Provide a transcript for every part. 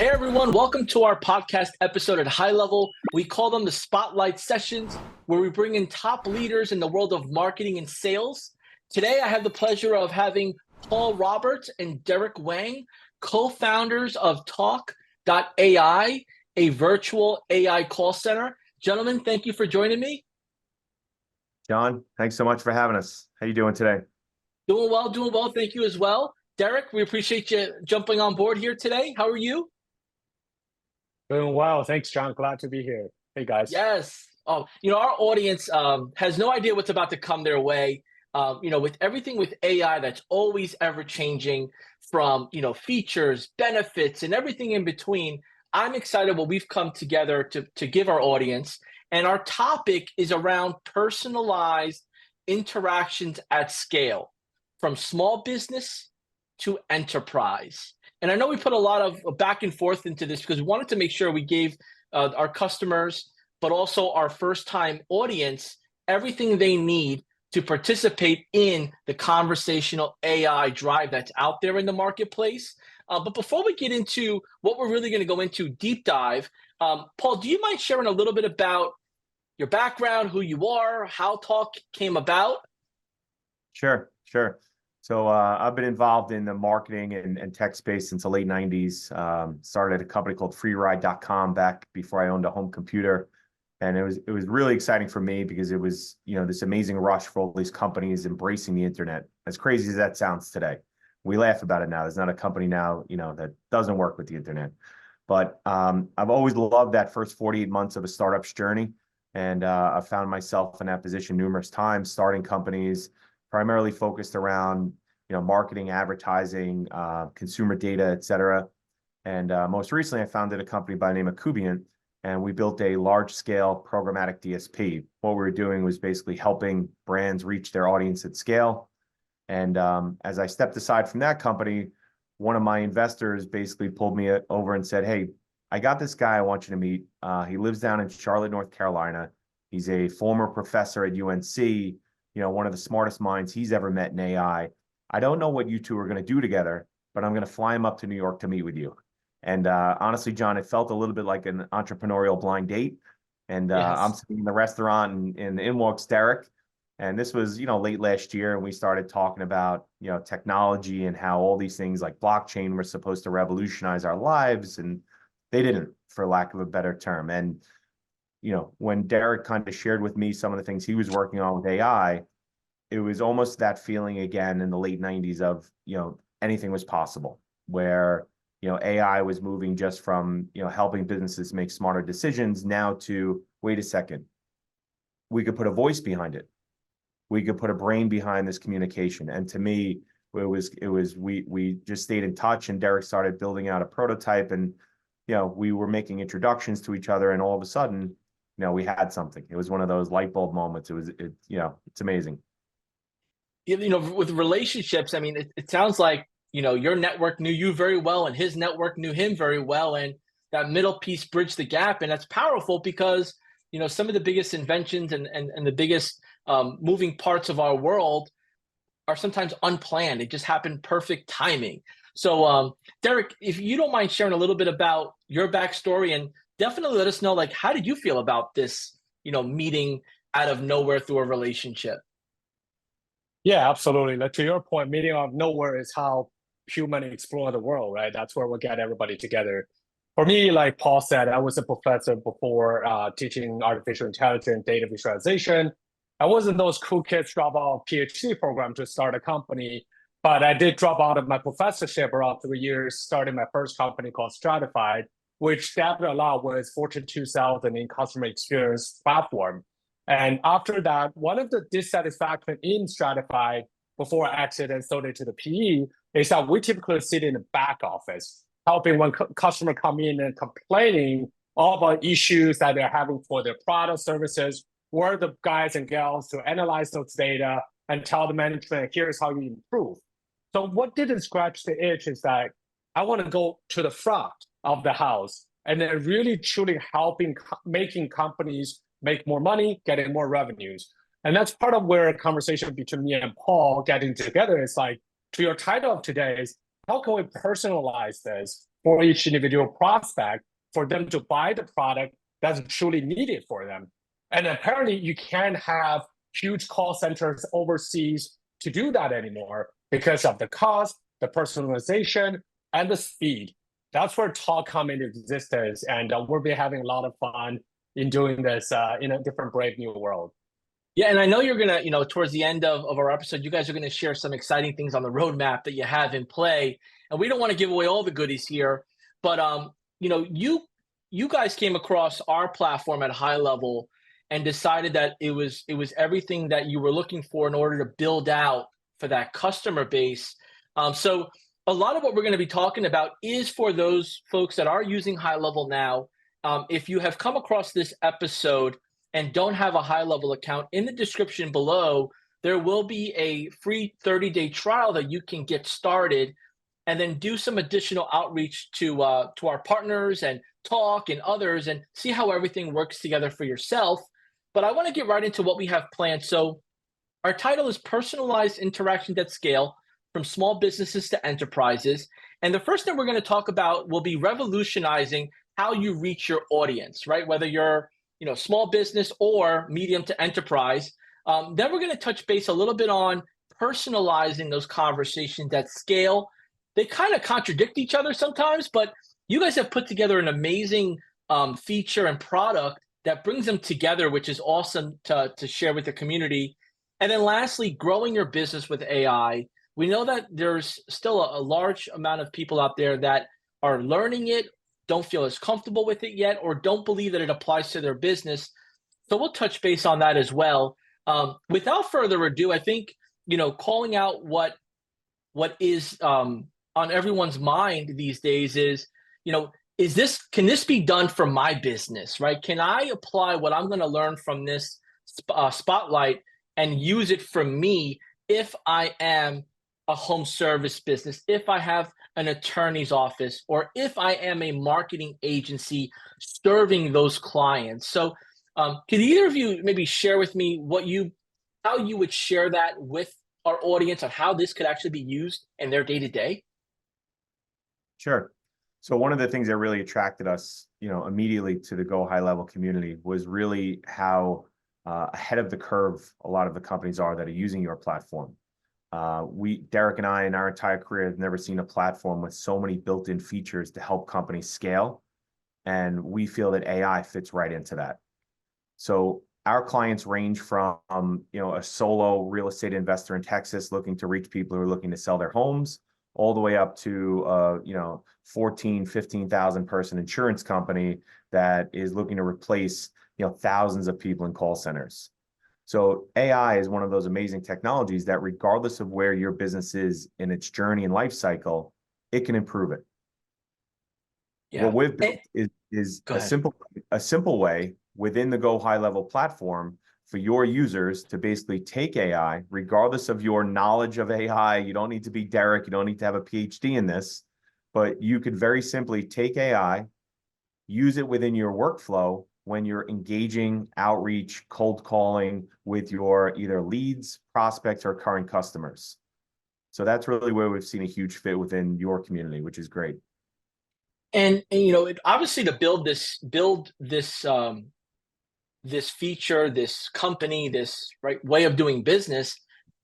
Hey everyone, welcome to our podcast episode at High Level. We call them the Spotlight Sessions, where we bring in top leaders in the world of marketing and sales. Today, I have the pleasure of having Paul Roberts and Derek Wang, co-founders of Taalk.ai, a virtual AI call center. Gentlemen, thank you for joining me. John, thanks so much for having us. How you doing today? Doing well. Thank you as well. Derek, we appreciate you jumping on board here today. How are you? Doing well. Thanks, John. Glad to be here. Hey, guys. Yes. Oh, our audience has no idea what's about to come their way. With everything with AI that's always ever changing from, features, benefits, and everything in between, I'm excited what we've come together to give our audience. And our topic is around personalized interactions at scale, from small business to enterprise. And I know we put a lot of back and forth into this because we wanted to make sure we gave our customers, but also our first-time audience, everything they need to participate in the conversational AI drive that's out there in the marketplace. But before we get into what we're really going to go into deep dive, Paul, do you mind sharing a little bit about your background, who you are, how Taalk came about? Sure. So I've been involved in the marketing and tech space since the late 90s. Started at a company called freeride.com back before I owned a home computer. And it was really exciting for me because it was, this amazing rush for all these companies embracing the internet. As crazy as that sounds today. We laugh about it now. There's not a company now, that doesn't work with the internet. But I've always loved that first 48 months of a startup's journey. And I've found myself in that position numerous times, starting companies primarily focused around, marketing, advertising, consumer data, et cetera. And most recently, I founded a company by the name of Kubient, and we built a large-scale programmatic DSP. What we were doing was basically helping brands reach their audience at scale. And as I stepped aside from that company, one of my investors basically pulled me over and said, "Hey, I got this guy I want you to meet. He lives down in Charlotte, North Carolina. He's a former professor at UNC, one of the smartest minds he's ever met in AI. I don't know what you two are going to do together, but I'm going to fly him up to New York to meet with you." And honestly, John, it felt a little bit like an entrepreneurial blind date. And Yes. I'm sitting in the restaurant and in walks Derek. And this was, late last year, and we started talking about, technology and how all these things like blockchain were supposed to revolutionize our lives. And they didn't, for lack of a better term. And when Derek kind of shared with me some of the things he was working on with AI, it was almost that feeling again in the late 90s of, anything was possible, where, AI was moving just from, helping businesses make smarter decisions now to, wait a second, we could put a voice behind it. We could put a brain behind this communication. And to me, we just stayed in touch, and Derek started building out a prototype, and, we were making introductions to each other, and all of a sudden, we had something. It was one of those light bulb moments. It's amazing. With relationships, I mean, it sounds like, your network knew you very well and his network knew him very well. And that middle piece bridged the gap. And that's powerful because, some of the biggest inventions and the biggest moving parts of our world are sometimes unplanned. It just happened perfect timing. So, Derek, if you don't mind sharing a little bit about your backstory, and definitely let us know, like, how did you feel about this, meeting out of nowhere through a relationship? Yeah, absolutely. Like, to your point, meeting out of nowhere is how humans explore the world, right? That's where we get everybody together. For me, like Paul said, I was a professor before teaching artificial intelligence, data visualization. I wasn't those cool kids drop out of PhD program to start a company, but I did drop out of my professorship around 3 years, starting my first company called Stratified, which definitely allowed was Fortune 2000 in customer experience platform. And after that, one of the dissatisfaction in Stratified before I exited and sold it to the PE is that we typically sit in the back office, helping when customer come in and complaining all about issues that they're having for their product services. We're the guys and gals to analyze those data and tell the management, here's how you improve. So what didn't scratch the itch is that I want to go to the front of the house and then really truly helping making companies make more money, getting more revenues. And that's part of where a conversation between me and Paul getting together is like, to your title of today is, how can we personalize this for each individual prospect for them to buy the product that's truly needed for them. And apparently you can't have huge call centers overseas to do that anymore because of the cost, the personalization, and the speed. That's where Taalk come into existence, and we'll be having a lot of fun in doing this in a different brave new world. Yeah, and I know you're gonna, towards the end of our episode, you guys are gonna share some exciting things on the roadmap that you have in play. And we don't want to give away all the goodies here, but you guys came across our platform at a high level and decided that it was everything that you were looking for in order to build out for that customer base. So a lot of what we're going to be talking about is for those folks that are using high level now. If you have come across this episode and don't have a high level account, in the description below, there will be a free 30-day trial that you can get started and then do some additional outreach to our partners and Taalk and others and see how everything works together for yourself. But I want to get right into what we have planned. So our title is Personalized Interactions at Scale from Small Businesses to Enterprises. And the first thing we're going to talk about will be revolutionizing how you reach your audience, right? Whether you're small business or medium to enterprise. Then we're going to touch base a little bit on personalizing those conversations at scale. They kind of contradict each other sometimes, but you guys have put together an amazing feature and product that brings them together, which is awesome to share with the community. And then lastly, growing your business with AI. We know that there's still a large amount of people out there that are learning it, don't feel as comfortable with it yet, or don't believe that it applies to their business. So we'll touch base on that as well. Without further ado, I think, calling out what is on everyone's mind these days is, can this be done for my business, right? Can I apply what I'm going to learn from this spotlight and use it for me if I am a home service business, if I have an attorney's office, or if I am a marketing agency serving those clients? So could either of you maybe share with me how you would share that with our audience on how this could actually be used in their day-to-day? Sure. So one of the things that really attracted us, immediately to the Go High Level community was really how ahead of the curve a lot of the companies are that are using your platform. Derek and I, in our entire career, have never seen a platform with so many built-in features to help companies scale, and we feel that AI fits right into that. So our clients range from, a solo real estate investor in Texas looking to reach people who are looking to sell their homes, all the way up to 14, 15,000 person insurance company that is looking to replace thousands of people in call centers. So AI is one of those amazing technologies that, regardless of where your business is in its journey and life cycle, it can improve it. Yeah. What we've built is Go a ahead. simple way within the Go High Level platform for your users to basically take AI, regardless of your knowledge of AI. You don't need to be Derek, you don't need to have a PhD in this, but you could very simply take AI, use it within your workflow when you're engaging outreach, cold calling with your either leads, prospects, or current customers. So that's really where we've seen a huge fit within your community, which is great. And obviously to build this this feature, this company, this right way of doing business,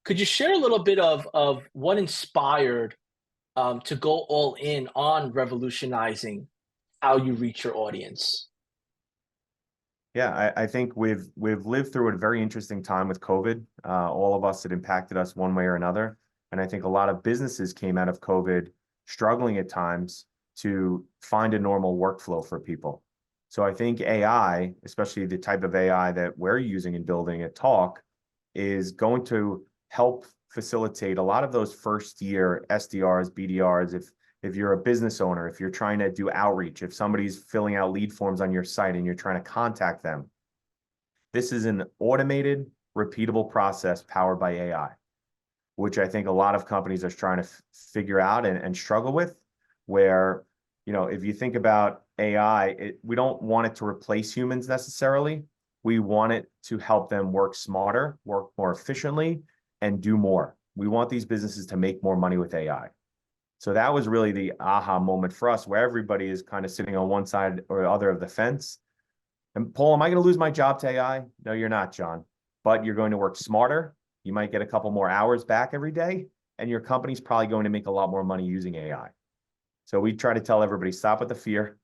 could you share a little bit of what inspired to go all in on revolutionizing how you reach your audience? Yeah, I think we've lived through a very interesting time with COVID. All of us, it impacted us one way or another. And I think a lot of businesses came out of COVID struggling at times to find a normal workflow for people. So I think AI, especially the type of AI that we're using and building at Taalk, is going to help facilitate a lot of those first year SDRs, BDRs. If you're a business owner, if you're trying to do outreach, if somebody's filling out lead forms on your site and you're trying to contact them, this is an automated, repeatable process powered by AI, which I think a lot of companies are trying to figure out and struggle with, where, if you think about AI, we don't want it to replace humans necessarily. We want it to help them work smarter, work more efficiently, and do more. We want these businesses to make more money with AI. So that was really the aha moment for us, where everybody is kind of sitting on one side or the other of the fence. And Paul, am I going to lose my job to AI? No, you're not, John. But you're going to work smarter. You might get a couple more hours back every day, and your company's probably going to make a lot more money using AI. So we try to tell everybody, stop with the fear.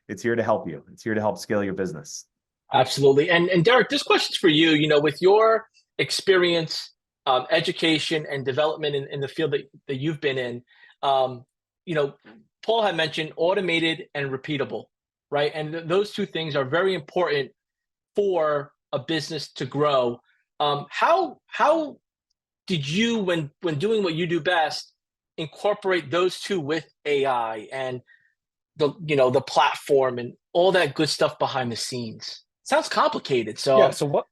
It's here to help you. It's here to help scale your business. Absolutely. And Derek, this question's for you. With your experience, education, and development in the field that you've been in, you know, Paul had mentioned automated and repeatable, right? And those two things are very important for a business to grow. How did you, when doing what you do best, incorporate those two with AI and the platform and all that good stuff behind the scenes? Sounds complicated. Yeah, So so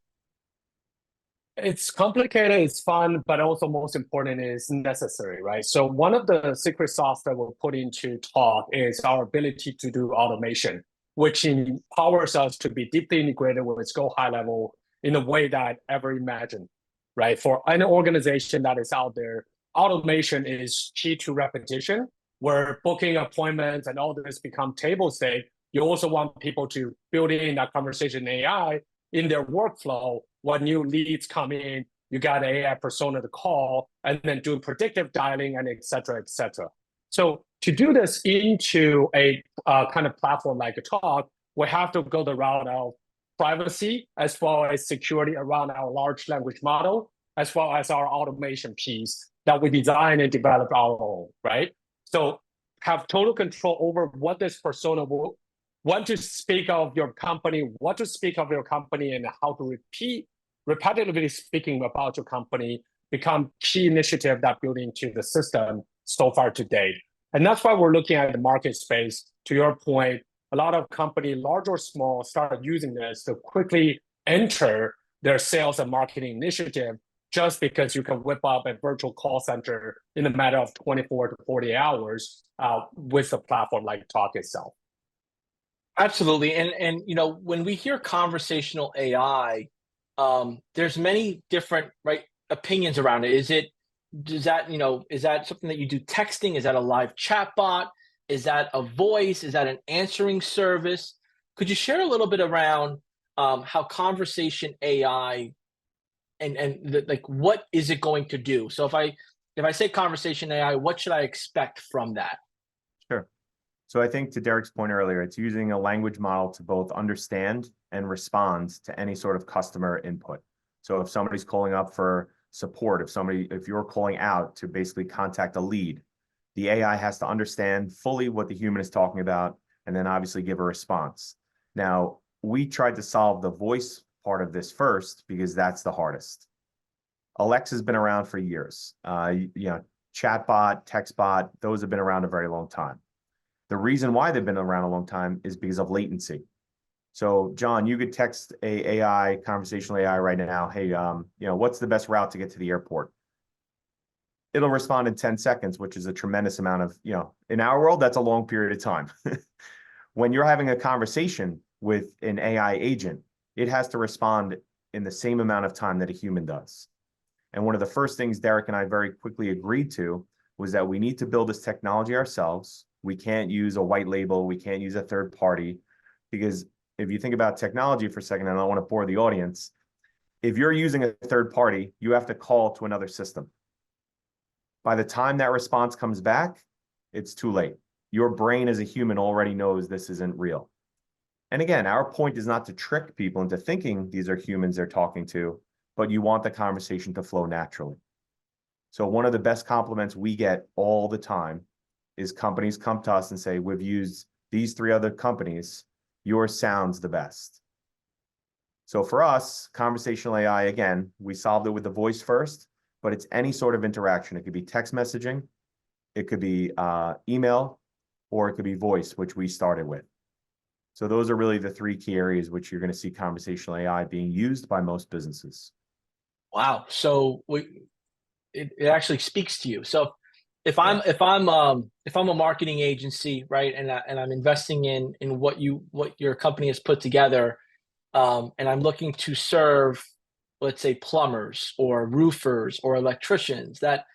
it's complicated, it's fun, but also most important is necessary, right? So one of the secret sauce that we're putting into Taalk is our ability to do automation, which empowers us to be deeply integrated with Go high level in a way that ever imagined, right? For any organization that is out there, automation is key to repetition, where booking appointments and all this become table stake. You also want people to build in that conversation AI in their workflow. When new leads come in, you got an AI persona to call, and then do predictive dialing, and et cetera, et cetera. So to do this into a kind of platform like a Taalk, we have to go the route of privacy as well as security around our large language model, as well as our automation piece that we design and develop our own, right? So have total control over what this persona will want to speak of your company, what to speak of your company, and how to repetitively speaking about your company become key initiative that built into the system so far to date. And that's why we're looking at the market space. To your point, a lot of companies, large or small, started using this to quickly enter their sales and marketing initiative, just because you can whip up a virtual call center in a matter of 24 to 40 hours with a platform like Taalk itself. absolutely. And when we hear conversational AI, there's many different opinions around it. Is that something that you do texting? Is that a live chat bot? Is that a voice? Is that an answering service? Could you share a little bit around how conversation AI and what is it going to do? So if I say conversation AI, what should I expect from that? Sure. So I think to Derek's point earlier, it's using a language model to both understand and respond to any sort of customer input. So if somebody's calling up for support, if you're calling out to basically contact a lead, the AI has to understand fully what the human is talking about and then obviously give a response. Now, we tried to solve the voice part of this first because that's the hardest. Alexa's been around for years. Chatbot, textbot, those have been around a very long time. The reason why they've been around a long time is because of latency. So, John, you could text a conversational AI right now, hey, what's the best route to get to the airport? It'll respond in 10 seconds, which is a tremendous amount of, in our world, that's a long period of time. When you're having a conversation with an AI agent, it has to respond in the same amount of time that a human does. And one of the first things Derek and I very quickly agreed to was that we need to build this technology ourselves. We can't use a white label. We can't use a third party, because if you think about technology for a second, and I don't want to bore the audience, if you're using a third party, you have to call to another system. By the time that response comes back, it's too late. Your brain as a human already knows this isn't real. And again, our point is not to trick people into thinking these are humans they're talking to, but you want the conversation to flow naturally. So one of the best compliments we get all the time is companies come to us and say, we've used these 3 other companies, yours sounds the best. So for us, conversational AI, again, we solved it with the voice first, but it's any sort of interaction. It could be text messaging, it could be email, or it could be voice, which we started with. So those are really the 3 key areas which you're going to see conversational AI being used by most businesses. Wow. So it actually speaks to you. So if I'm a marketing agency, right, and I'm investing in what your company has put together, and I'm looking to serve, let's say, plumbers or roofers or electricians that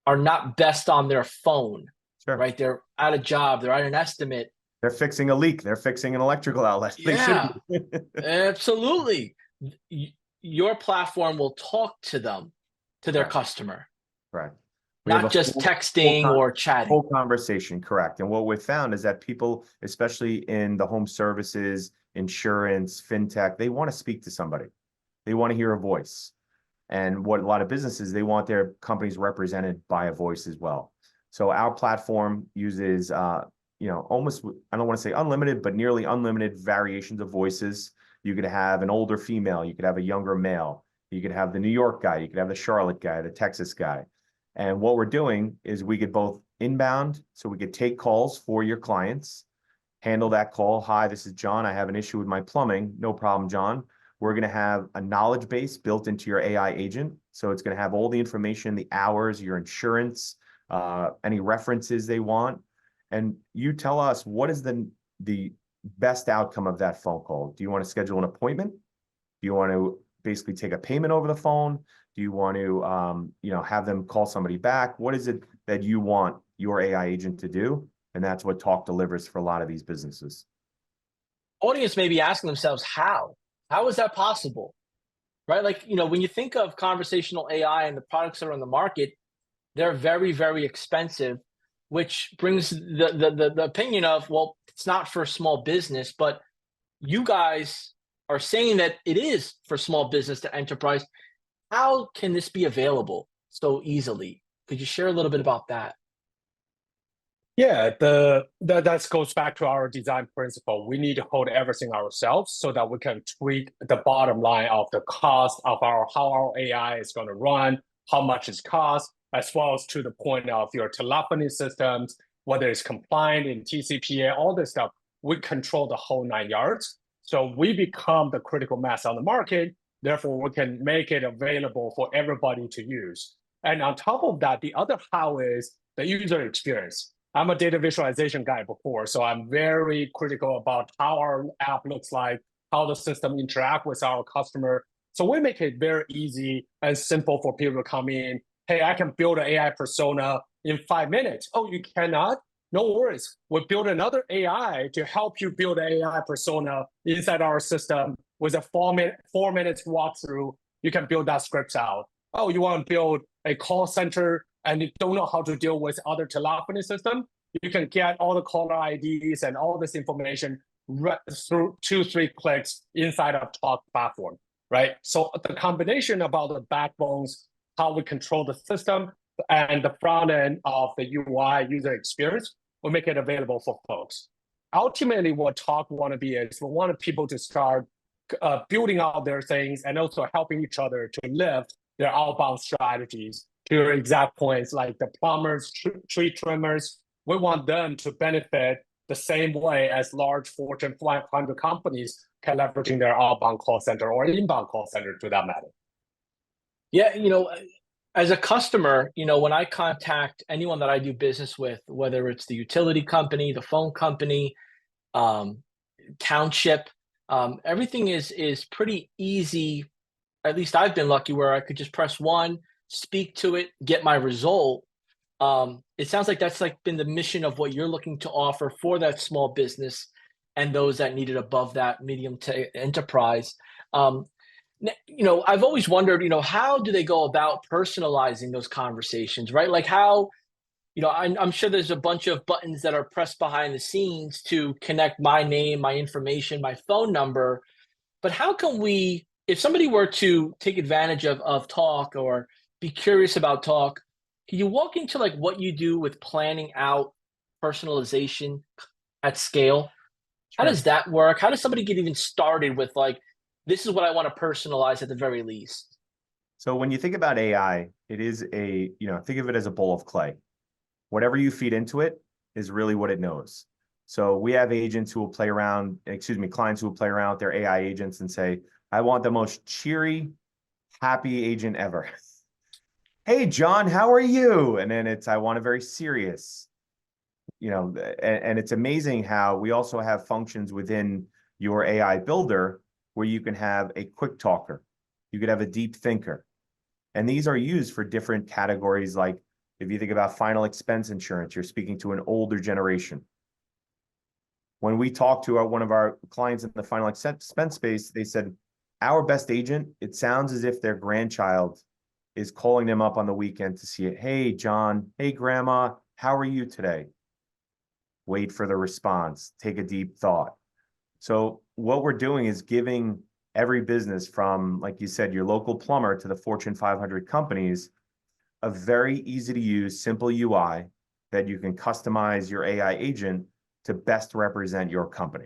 are not best on their phone, Sure. right? They're out of job, they're at an estimate. They're fixing a leak. They're fixing an electrical outlet. They should Yeah, be. absolutely. Your platform will talk to them, to their Correct. customer, Correct. We have not a just full texting or chatting. full conversation, correct. And what we've found is that people, especially in the home services, insurance, fintech, they want to speak to somebody. They want to hear a voice. And what a lot of businesses, they want their companies represented by a voice as well. So our platform uses, almost, I don't want to say unlimited, but nearly unlimited variations of voices. You could have an older female, you could have a younger male, you could have the New York guy, you could have the Charlotte guy, the Texas guy. And what we're doing is we could both inbound, so we could take calls for your clients, handle that call. Hi, this is John. I have an issue with my plumbing. No problem, John. We're going to have a knowledge base built into your AI agent. So it's going to have all the information, the hours, your insurance, any references they want. And you tell us, what is the best outcome of that phone call? Do you want to schedule an appointment? Do you want to basically take a payment over the phone? Do you want to, have them call somebody back? What is it that you want your AI agent to do? And that's what Taalk delivers for a lot of these businesses. Audience may be asking themselves, how? How is that possible? Right? Like, when you think of conversational AI and the products that are on the market, they're very, very expensive, which brings the opinion of, well, it's not for small business, but you guys are saying that it is for small business to enterprise. How can this be available so easily? Could you share a little bit about that? Yeah, that goes back to our design principle. We need to hold everything ourselves so that we can tweak the bottom line of the cost of how our AI is going to run, how much it costs, as well as to the point of your telephony systems, whether it's compliant in TCPA, all this stuff. We control the whole 9 yards. So we become the critical mass on the market. Therefore, we can make it available for everybody to use. And on top of that, the other how is the user experience. I'm a data visualization guy before, so I'm very critical about how our app looks like, how the system interact with our customer. So we make it very easy and simple for people to come in. Hey, I can build an AI persona in 5 minutes. Oh, you cannot? No worries. We build another AI to help you build an AI persona inside our system with a 4 minutes walkthrough. You can build that scripts out. Oh, you want to build a call center and you don't know how to deal with other telephony system, you can get all the caller IDs and all this information through 2-3 clicks inside of Taalk platform, right? So the combination about the backbones, how we control the system, and the front end of the UI user experience will make it available for folks. Ultimately, what Taalk want to be is we want people to start building out their things and also helping each other to lift their outbound strategies to your exact points, like the plumbers, tree trimmers. We want them to benefit the same way as large Fortune 500 companies can leveraging their outbound call center or inbound call center to that matter. Yeah, as a customer, when I contact anyone that I do business with, whether it's the utility company, the phone company, township, everything is pretty easy. At least I've been lucky where I could just press one, speak to it, get my result. It sounds like that's like been the mission of what you're looking to offer for that small business and those that need it above that medium to enterprise. I've always wondered, how do they go about personalizing those conversations, right? Like how, I'm sure there's a bunch of buttons that are pressed behind the scenes to connect my name, my information, my phone number. But how can we, if somebody were to take advantage of Taalk or be curious about Taalk, can you walk into like what you do with planning out personalization at scale? How Sure. does that work? How does somebody get even started with like, this is what I want to personalize at the very least? So when you think about AI, it is think of it as a bowl of clay. Whatever you feed into it is really what it knows. So we have agents who will play around, clients who will play around with their AI agents and say, I want the most cheery, happy agent ever. Hey, John, how are you? And then I want a very serious, and it's amazing how we also have functions within your AI builder where you can have a quick talker. You could have a deep thinker. And these are used for different categories like If you think about final expense insurance, you're speaking to an older generation. When we talked to one of our clients in the final expense space, they said, our best agent, it sounds as if their grandchild is calling them up on the weekend to see it. Hey, John. Hey, Grandma. How are you today? Wait for the response. Take a deep thought. So what we're doing is giving every business from, like you said, your local plumber to the Fortune 500 companies, a very easy to use, simple UI that you can customize your AI agent to best represent your company.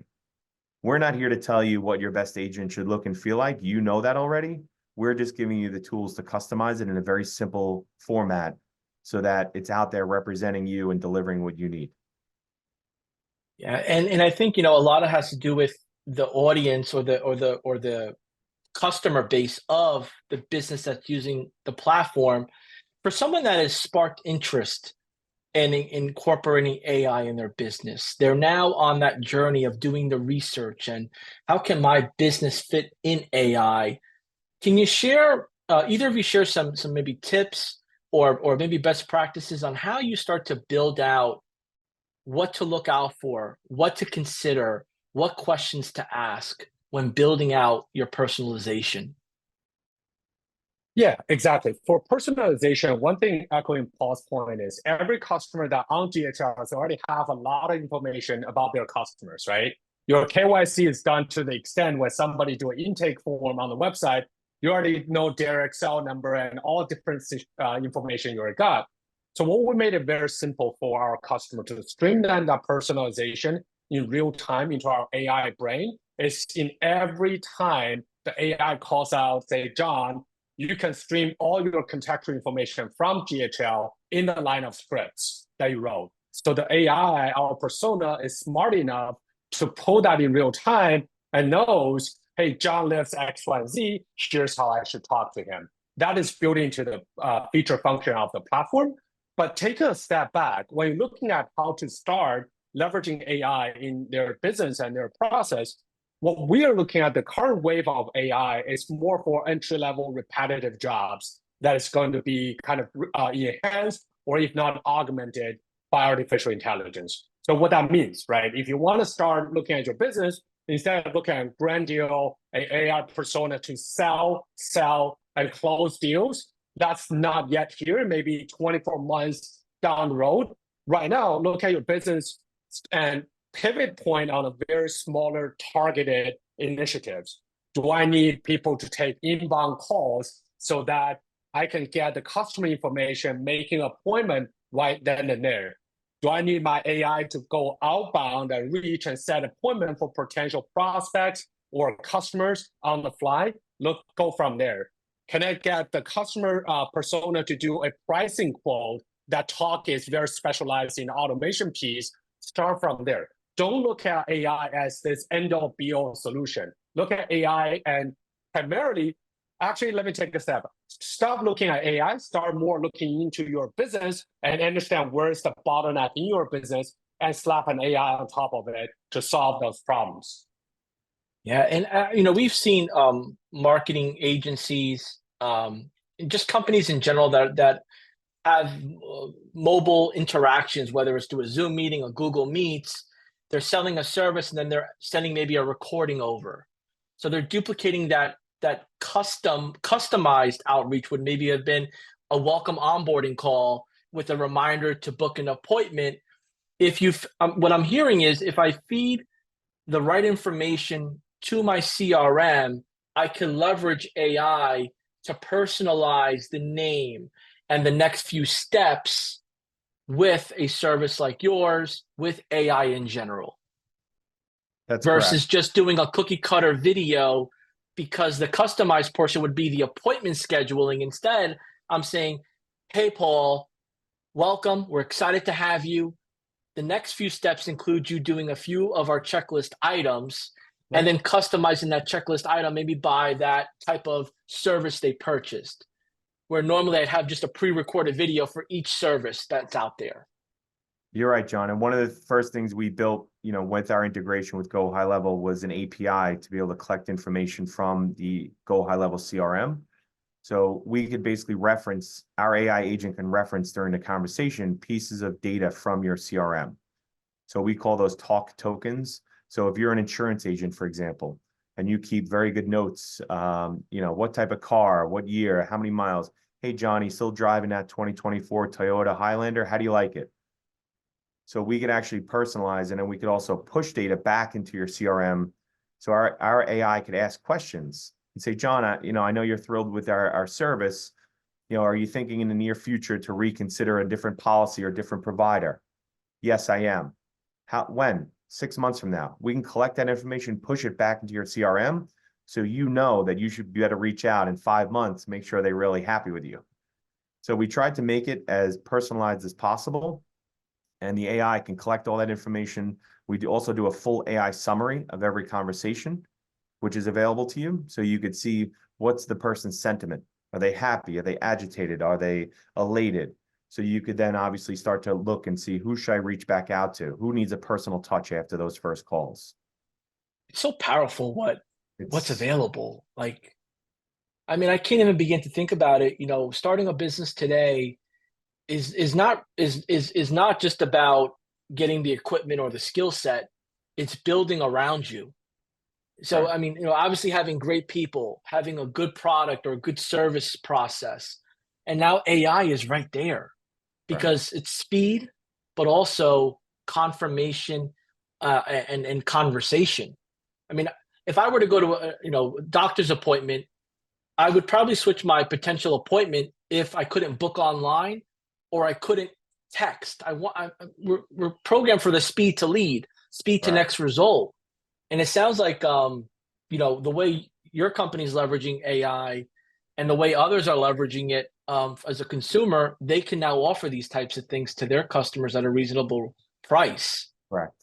We're not here to tell you what your best agent should look and feel like. You know that already. We're just giving you the tools to customize it in a very simple format so that it's out there representing you and delivering what you need. Yeah, and I think, a lot of has to do with the audience or the customer base of the business that's using the platform. For someone that has sparked interest in incorporating AI in their business, they're now on that journey of doing the research and how can my business fit in AI? Can you share, either of you share some maybe tips or maybe best practices on how you start to build out what to look out for, what to consider, what questions to ask when building out your personalization? Yeah, exactly. For personalization, one thing echoing Paul's point is every customer that on GHLs already have a lot of information about their customers, right? Your KYC is done to the extent when somebody do an intake form on the website, you already know their Excel number and all different information you already got. So what we made it very simple for our customer to streamline that personalization in real time into our AI brain is in every time the AI calls out, say, John, you can stream all your contextual information from GHL in the line of scripts that you wrote. So the AI, our persona, is smart enough to pull that in real time and knows, hey, John lives X, Y, Z. Here's how I should talk to him. That is built into the feature function of the platform. But take a step back. When you're looking at how to start leveraging AI in their business and their process, what we are looking at, the current wave of AI is more for entry-level repetitive jobs that is going to be kind of enhanced or if not augmented by artificial intelligence. So what that means, right? If you want to start looking at your business, instead of looking at brand deal, an AI persona to sell, and close deals, that's not yet here, maybe 24 months down the road. Right now, look at your business and pivot point on a very smaller targeted initiatives. Do I need people to take inbound calls so that I can get the customer information, making an appointment right then and there? Do I need my AI to go outbound and reach and set appointment for potential prospects or customers on the fly? Go from there. Can I get the customer persona to do a pricing quote? That Taalk is very specialized in automation piece. Start from there. Don't look at AI as this end-all be-all solution. Look at AI and primarily, actually, let me take a step. Stop looking at AI, start more looking into your business and understand where's the bottleneck in your business and slap an AI on top of it to solve those problems. Yeah, and we've seen marketing agencies, just companies in general that have mobile interactions, whether it's through a Zoom meeting or Google Meets. They're selling a service and then they're sending maybe a recording over. So they're duplicating that customized outreach would maybe have been a welcome onboarding call with a reminder to book an appointment. What I'm hearing is if I feed the right information to my CRM, I can leverage AI to personalize the name and the next few steps with a service like yours, with AI in general. That's versus correct. just doing a cookie cutter video, because the customized portion would be the appointment scheduling. Instead, I'm saying, hey, Paul, welcome. We're excited to have you. The next few steps include you doing a few of our checklist items and then customizing that checklist item maybe by that type of service they purchased, where normally I'd have just a pre-recorded video for each service that's out there. You're right, John. And one of the first things we built, with our integration with Go High Level was an API to be able to collect information from the Go High Level CRM So we could basically reference, our AI agent can reference during the conversation pieces of data from your CRM. So we call those Taalk tokens. So if you're an insurance agent, for example, and you keep very good notes, what type of car, what year, how many miles. Hey, Johnny, still driving that 2024 Toyota Highlander? How do you like it? So we could actually personalize, and then we could also push data back into your CRM. So our AI could ask questions and say, John, I know you're thrilled with our service. Are you thinking in the near future to reconsider a different policy or different provider? Yes, I am. When? 6 months from now. We can collect that information, push it back into your CRM, so you know that you should be able to reach out in 5 months, make sure they're really happy with you. So we tried to make it as personalized as possible, and the AI can collect all that information. We also do a full AI summary of every conversation, which is available to you. So you could see what's the person's sentiment. Are they happy? Are they agitated? Are they elated? So you could then obviously start to look and see, who should I reach back out to? Who needs a personal touch after those first calls? It's so powerful what's It's available. Like, I mean, I can't even begin to think about it. Starting a business today is not just about getting the equipment or the skill set. It's building around you. So, right, I mean, obviously having great people, having a good product or a good service process, and now AI is right there right, because it's speed, but also confirmation and conversation. I mean, if I were to go to a doctor's appointment, I would probably switch my potential appointment if I couldn't book online or I couldn't text. We're programmed for the speed to lead, speed to right. next result, and it sounds like the way your company's leveraging AI and the way others are leveraging it as a consumer, they can now offer these types of things to their customers at a reasonable price. Correct.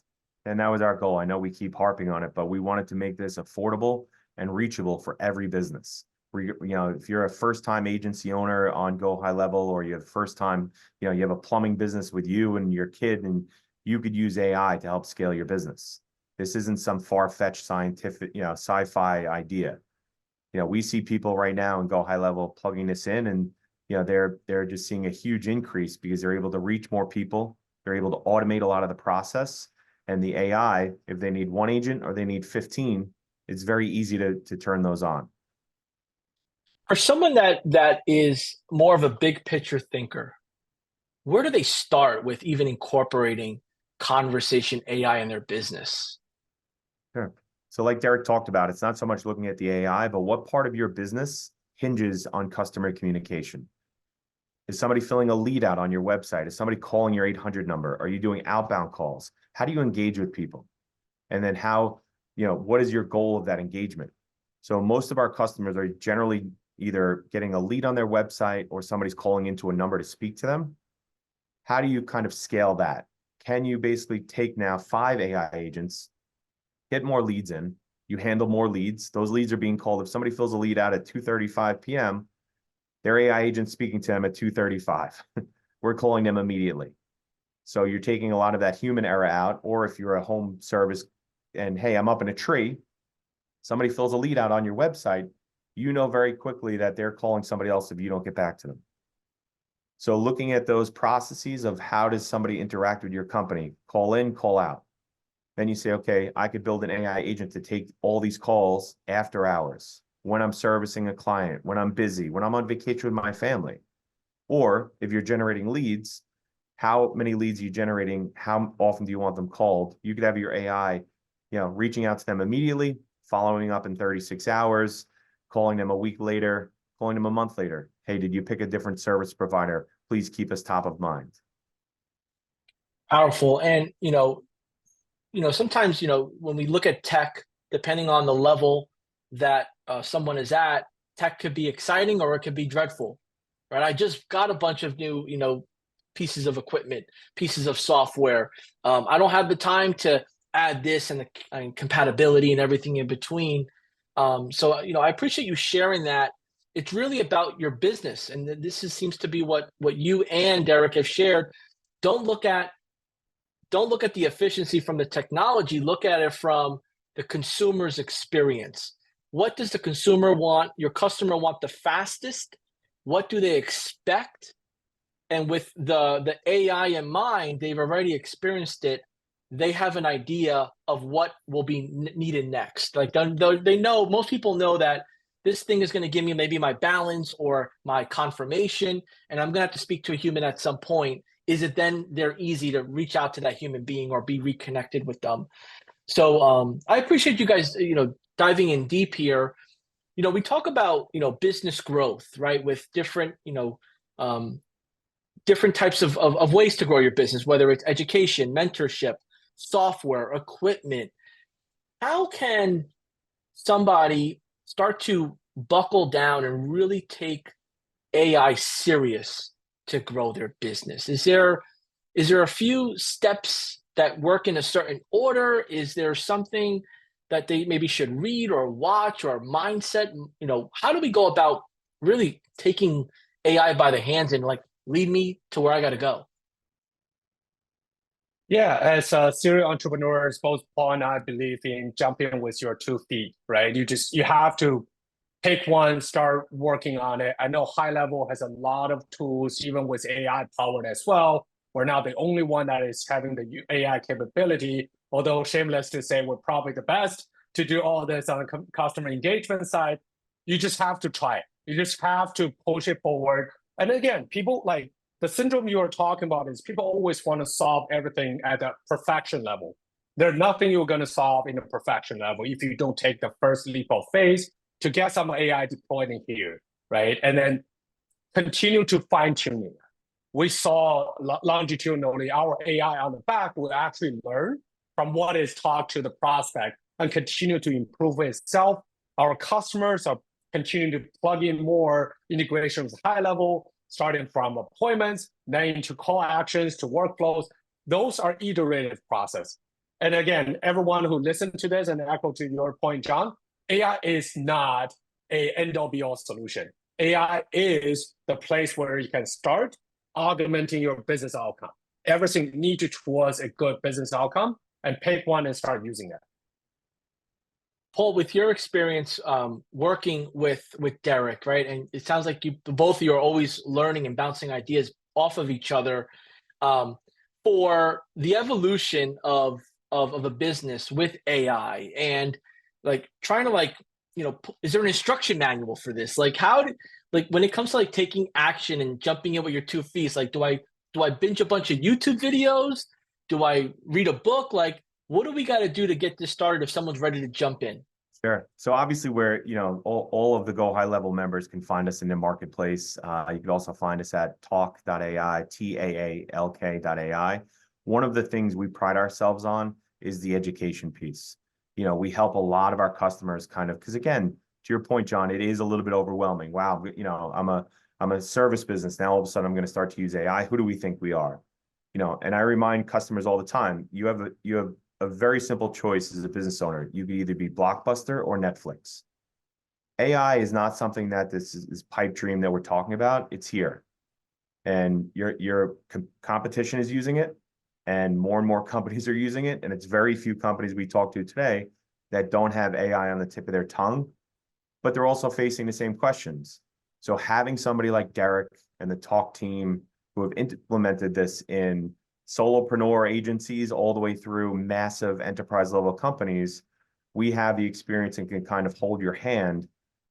And that was our goal. I know we keep harping on it, but we wanted to make this affordable and reachable for every business. If you're a first-time agency owner on Go High Level, or you have first time, you have a plumbing business with you and your kid, and you could use AI to help scale your business. This isn't some far-fetched scientific, sci-fi idea. We see people right now in Go High Level plugging this in, and they're just seeing a huge increase because they're able to reach more people. They're able to automate a lot of the process, and the AI, if they need one agent or they need 15, it's very easy to turn those on. For someone that is more of a big picture thinker, where do they start with even incorporating conversation AI in their business? Sure. So like Derek talked about, it's not so much looking at the AI, but what part of your business hinges on customer communication? Is somebody filling a lead out on your website? Is somebody calling your 800 number? Are you doing outbound calls? How do you engage with people? And then what is your goal of that engagement? So most of our customers are generally either getting a lead on their website or somebody's calling into a number to speak to them. How do you kind of scale that? Can you basically take now 5 AI agents, get more leads in, you handle more leads. Those leads are being called. If somebody fills a lead out at 2:35 p.m., their AI agent speaking to them at 2:35. We're calling them immediately. So you're taking a lot of that human error out. Or if you're a home service and, hey, I'm up in a tree, somebody fills a lead out on your website, you know very quickly that they're calling somebody else if you don't get back to them. So looking at those processes of how does somebody interact with your company, call in, call out. Then you say, okay, I could build an AI agent to take all these calls after hours, when I'm servicing a client, when I'm busy, when I'm on vacation with my family. Or if you're generating leads, how many leads are you generating? How often do you want them called? You could have your AI, reaching out to them immediately, following up in 36 hours, calling them a week later, calling them a month later. Hey, did you pick a different service provider? Please keep us top of mind. Powerful. And sometimes when we look at tech, depending on the level that someone is at, tech could be exciting or it could be dreadful, right? I just got a bunch of new pieces of equipment, pieces of software. I don't have the time to add this and compatibility and everything in between. So I appreciate you sharing that. It's really about your business, and seems to be what you and Derek have shared. Don't look at the efficiency from the technology. Look at it from the consumer's experience. what does the consumer want, your customer want the fastest? What do they expect? And with the AI in mind, they've already experienced it. They have an idea of what will be needed next. Like they know, most people know that this thing is going to give me maybe my balance or my confirmation, and I'm going to have to speak to a human at some point. Is it then they're easy to reach out to that human being or be reconnected with them? So I appreciate you guys, diving in deep here. We talk about, business growth, right? With different, different types of ways to grow your business, whether it's education, mentorship, software, equipment. How can somebody start to buckle down and really take AI serious to grow their business? Is there a few steps that work in a certain order? Is there something that they maybe should read or watch or mindset? How do we go about really taking AI by the hands and like lead me to where I got to go? Yeah, as serial entrepreneurs, both Paul and I believe in jumping with your 2 feet, right? You have to pick one, start working on it. I know high level has a lot of tools, even with AI powered as well. We're not the only one that is having the AI capability, although shameless to say we're probably the best to do all this on the customer engagement side. You just have to try it. You just have to push it forward. And again, people like the syndrome you are talking about is people always want to solve everything at a perfection level. There's nothing you're going to solve in a perfection level if you don't take the first leap of faith to get some AI deployed in here, right? And then continue to fine tuning. We saw longitudinally our AI on the back will actually learn from what is taught to the prospect and continue to improve itself. Our customers are continuing to plug in more integrations high level, starting from appointments, then into call actions to workflows. Those are iterative process. And again, everyone who listened to this and echo to your point, John, AI is not a end-all be-all solution. AI is the place where you can start augmenting your business outcome. Everything needs towards a good business outcome, and pick one and start using it. Paul, with your experience working with Derek, right? And it sounds like both of you are always learning and bouncing ideas off of each other for the evolution of a business with AI and like trying to is there an instruction manual for this? Like when it comes to like taking action and jumping in with your 2 feet, like do I binge a bunch of YouTube videos? Do I read a book? Like what do we got to do to get this started if someone's ready to jump in? Sure. So obviously we're, all of the Go High Level members can find us in the marketplace. You can also find us at taalk.ai, TAALK.ai. One of the things we pride ourselves on is the education piece. We help a lot of our customers kind of, because again, to your point, John, it is a little bit overwhelming. Wow, I'm a service business. Now all of a sudden I'm going to start to use AI. Who do we think we are? And I remind customers all the time, you have a very simple choice as a business owner. You can either be Blockbuster or Netflix. AI is not something that this is pipe dream that we're talking about. It's here. And your competition is using it, and more companies are using it. And it's very few companies we talk to today that don't have AI on the tip of their tongue, but they're also facing the same questions. So having somebody like Derek and the Taalk team who have implemented this in solopreneur agencies all the way through massive enterprise level companies, we have the experience and can kind of hold your hand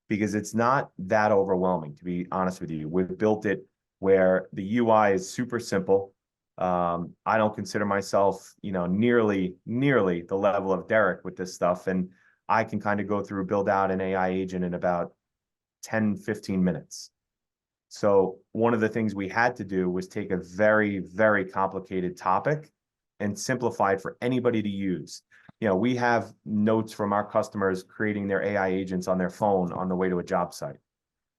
because it's not that overwhelming, to be honest with you. We've built it where the UI is super simple. I don't consider myself, nearly the level of Derek with this stuff. And I can kind of go through, build out an AI agent in about 10, 15 minutes. So one of the things we had to do was take a very, very complicated topic and simplify it for anybody to use. We have notes from our customers creating their AI agents on their phone on the way to a job site,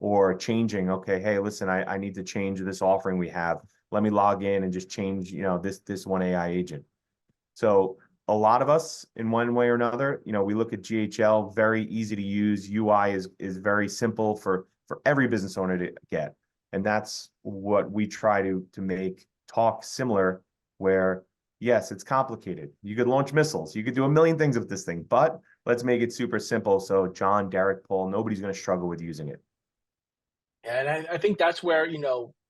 or changing, okay, hey, listen, I need to change this offering we have. Let me log in and just change, this one AI agent. So a lot of us, in one way or another, we look at GHL, very easy to use. UI is very simple for every business owner to get. And that's what we try to make Taalk similar, where Yes, it's complicated. You could launch missiles. You could do a million things with this thing, but let's make it super simple. So John, Derek, Paul, nobody's going to struggle with using it. And I think that's where,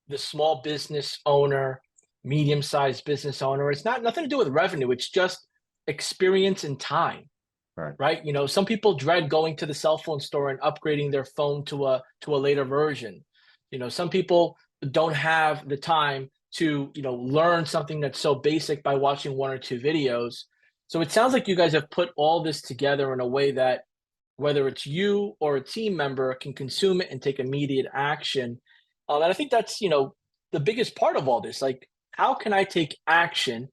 the small business owner, medium-sized business owner, it's not nothing to do with revenue. It's just experience and time, Right. right? Some people dread going to the cell phone store and upgrading their phone to a later version. Some people don't have the time to, learn something that's so basic by watching one or two videos. So it sounds like you guys have put all this together in a way that whether it's you or a team member can consume it and take immediate action. And I think that's, the biggest part of all this. Like, how can I take action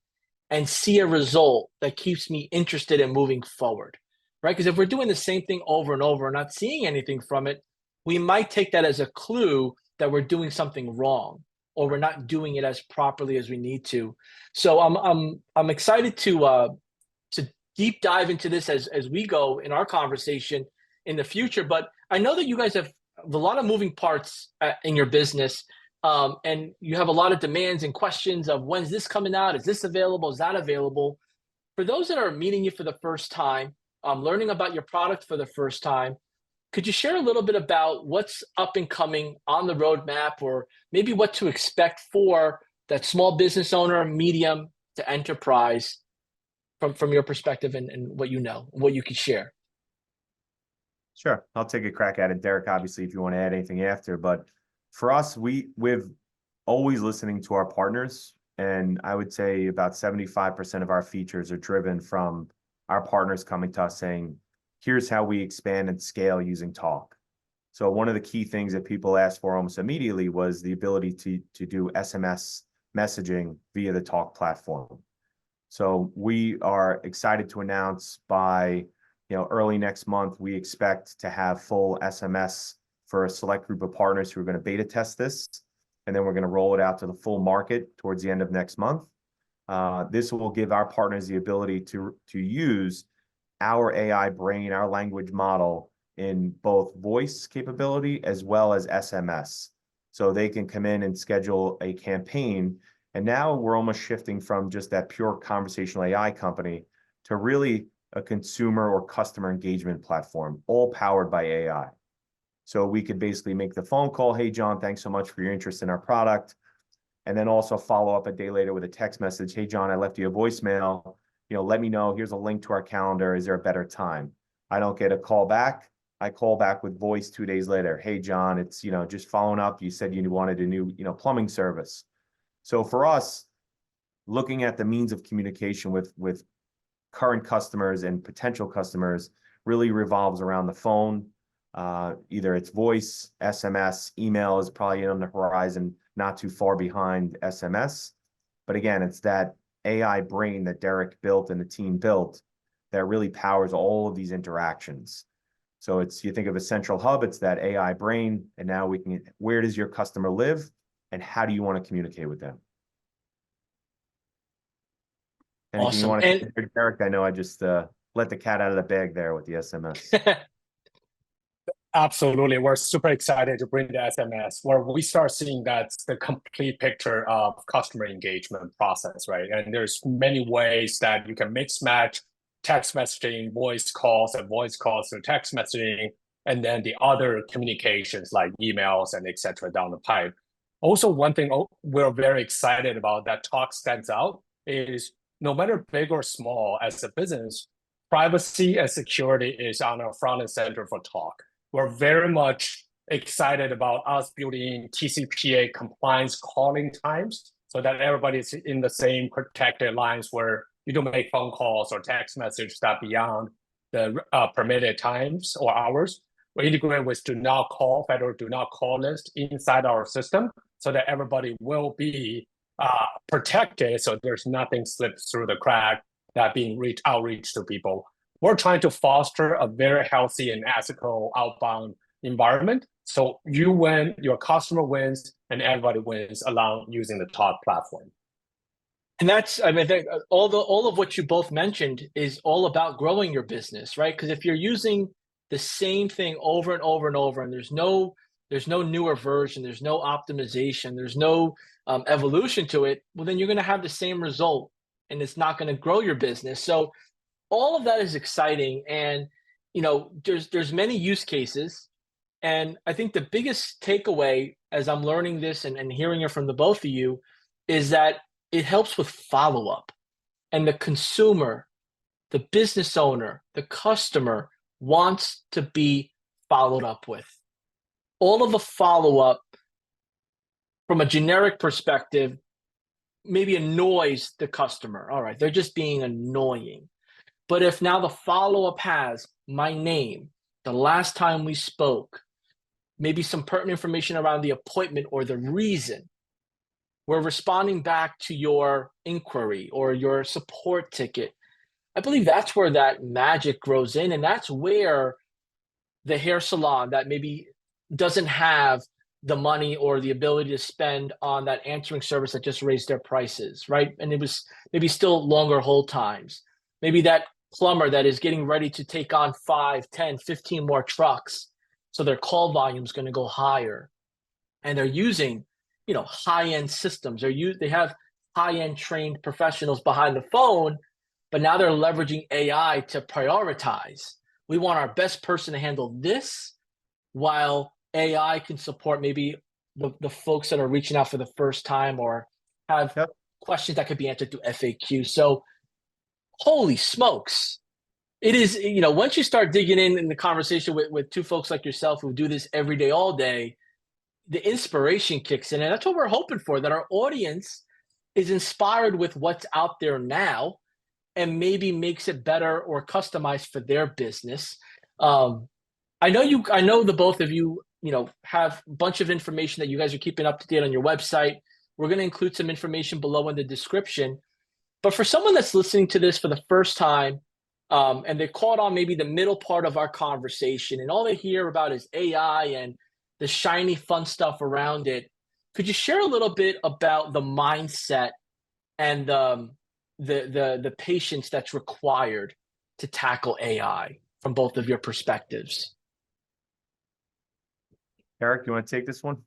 and see a result that keeps me interested in moving forward? Right? Because if we're doing the same thing over and over and not seeing anything from it, we might take that as a clue that we're doing something wrong or we're not doing it as properly as we need to. So I'm excited to deep dive into this as we go in our conversation in the future. But I know that you guys have a lot of moving parts in your business, and you have a lot of demands and questions of when's this coming out? Is this available? Is that available? For those that are meeting you for the first time, learning about your product for the first time, could you share a little bit about what's up and coming on the roadmap, or maybe what to expect for that small business owner, medium to enterprise, from your perspective and what what you could share? Sure. I'll take a crack at it. Derek, obviously, if you want to add anything after, but for us, we've always listening to our partners. And I would say about 75% of our features are driven from our partners coming to us saying, here's how we expand and scale using Taalk. So one of the key things that people asked for almost immediately was the ability to do SMS messaging via the Taalk platform. So we are excited to announce by early next month, we expect to have full SMS for a select group of partners who are going to beta test this. And then we're going to roll it out to the full market towards the end of next month. This will give our partners the ability to use our AI brain, our language model in both voice capability as well as SMS. So they can come in and schedule a campaign. And now we're almost shifting from just that pure conversational AI company to really a consumer or customer engagement platform, all powered by AI. So we could basically make the phone call, hey, John, thanks so much for your interest in our product. And then also follow up a day later with a text message, hey, John, I left you a voicemail. Let me know, here's a link to our calendar. Is there a better time? I don't get a call back. I call back with voice 2 days later. Hey, John, it's, just following up. You said you wanted a new, plumbing service. So for us, looking at the means of communication with current customers and potential customers really revolves around the phone. Either it's voice, SMS, email is probably on the horizon, not too far behind SMS. But again, it's that AI brain that Derek built and the team built that really powers all of these interactions. So you think of a central hub, it's that AI brain, and now where does your customer live and how do you want to communicate with them? Anything Awesome. you want to share, Derek? I know I just let the cat out of the bag there with the SMS. Absolutely. We're super excited to bring the SMS where we start seeing that's the complete picture of customer engagement process, right? And there's many ways that you can mix match text messaging, voice calls, and voice calls to text messaging, and then the other communications like emails and etc. down the pipe. Also, one thing we're very excited about that Taalk stands out is no matter big or small as a business, privacy and security is on our front and center for Taalk. We're very much excited about us building TCPA compliance calling times so that everybody's in the same protected lines where you don't make phone calls or text messages that beyond the permitted times or hours. We integrate with federal do not call list inside our system so that everybody will be protected so there's nothing slips through the crack that being outreach to people. We're trying to foster a very healthy and ethical outbound environment. So you win, your customer wins, and everybody wins along using the Taalk platform. And that's, I mean, all of what you both mentioned is all about growing your business, right? Because if you're using the same thing over and over and over, and there's no newer version, there's no optimization, there's no evolution to it, well, then you're going to have the same result and it's not going to grow your business. So all of that is exciting. And, there's many use cases. And I think the biggest takeaway as I'm learning this and hearing it from the both of you is that it helps with follow-up, and the consumer, the business owner, the customer wants to be followed up with. All of the follow-up from a generic perspective maybe annoys the customer. All right, they're just being annoying. But if now the follow-up has my name, the last time we spoke, maybe some pertinent information around the appointment or the reason, we're responding back to your inquiry or your support ticket. I believe that's where that magic grows in. And that's where the hair salon that maybe doesn't have the money or the ability to spend on that answering service that just raised their prices, right? And it was maybe still longer hold times. Maybe that plumber that is getting ready to take on 5, 10, 15 more trucks. So their call volume is going to go higher. And they're using, high-end systems. They have high-end trained professionals behind the phone, but now they're leveraging AI to prioritize. We want our best person to handle this, while AI can support maybe the folks that are reaching out for the first time or have questions that could be answered through FAQ. So holy smokes. It is, once you start digging in the conversation with two folks like yourself who do this every day, all day, the inspiration kicks in. And that's what we're hoping for, that our audience is inspired with what's out there now and maybe makes it better or customized for their business. I know the both of you, have a bunch of information that you guys are keeping up to date on your website. We're going to include some information below in the description. But for someone that's listening to this for the first time, and they caught on maybe the middle part of our conversation, and all they hear about is AI and the shiny fun stuff around it, could you share a little bit about the mindset and the patience that's required to tackle AI from both of your perspectives? Eric, you want to take this one?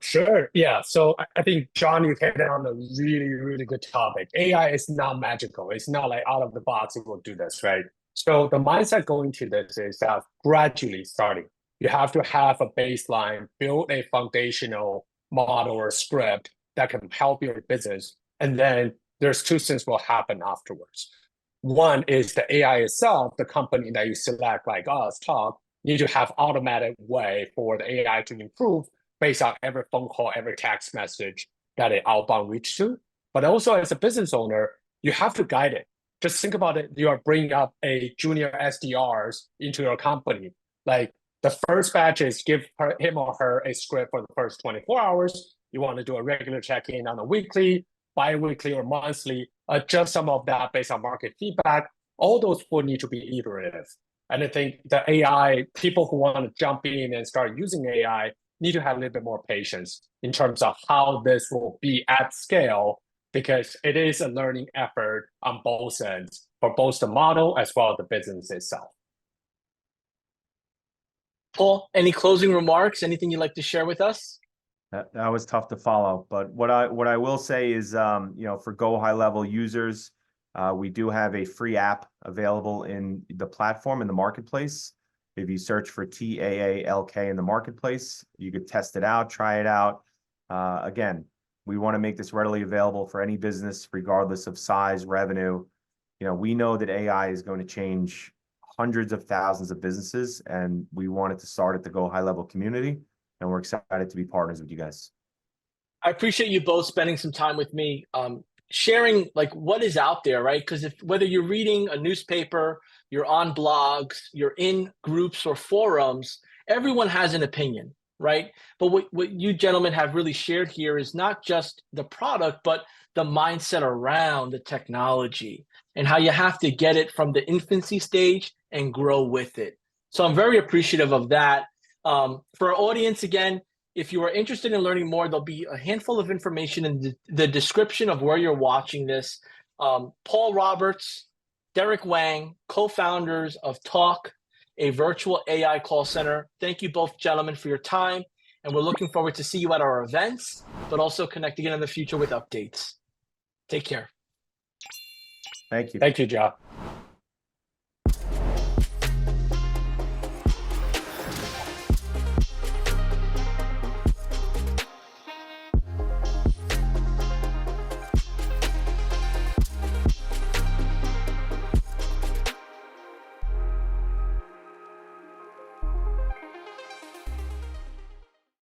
Sure. Yeah. So I think, John, you hit on a really, really good topic. AI is not magical. It's not like out of the box, it will do this, right? So the mindset going to this is that gradually starting. You have to have a baseline, build a foundational model or script that can help your business. And then there's two things will happen afterwards. One is the AI itself, the company that you select, like us, Taalk, need to have automatic way for the AI to improve based on every phone call, every text message that it outbound reach to. But also as a business owner, you have to guide it. Just think about it. You are bringing up a junior SDRs into your company. Like the first batch is give him or her a script for the first 24 hours. You want to do a regular check-in on a weekly, bi-weekly, or monthly, adjust some of that based on market feedback. All those will need to be iterative. And I think the AI, people who want to jump in and start using AI need to have a little bit more patience in terms of how this will be at scale, because it is a learning effort on both ends for both the model as well as the business itself. Paul, any closing remarks? Anything you'd like to share with us? That was tough to follow, but what I will say is, for Go High Level users, we do have a free app available in the platform in the marketplace. If you search for Taalk in the marketplace, you could test it out, try it out. Again, we want to make this readily available for any business, regardless of size, revenue. We know that AI is going to change hundreds of thousands of businesses, and we want it to start at the Go High Level community. And we're excited to be partners with you guys. I appreciate you both spending some time with me, sharing like what is out there, right? Because whether you're reading a newspaper, you're on blogs, you're in groups or forums, everyone has an opinion, right? But what you gentlemen have really shared here is not just the product, but the mindset around the technology and how you have to get it from the infancy stage and grow with it. So I'm very appreciative of that. For our audience, again, if you are interested in learning more, there'll be a handful of information in the description of where you're watching this. Paul Roberts, Derek Wang, co-founders of Taalk, a virtual AI call center. Thank you both, gentlemen, for your time. And we're looking forward to see you at our events, but also connect again in the future with updates. Take care. Thank you. Thank you, John.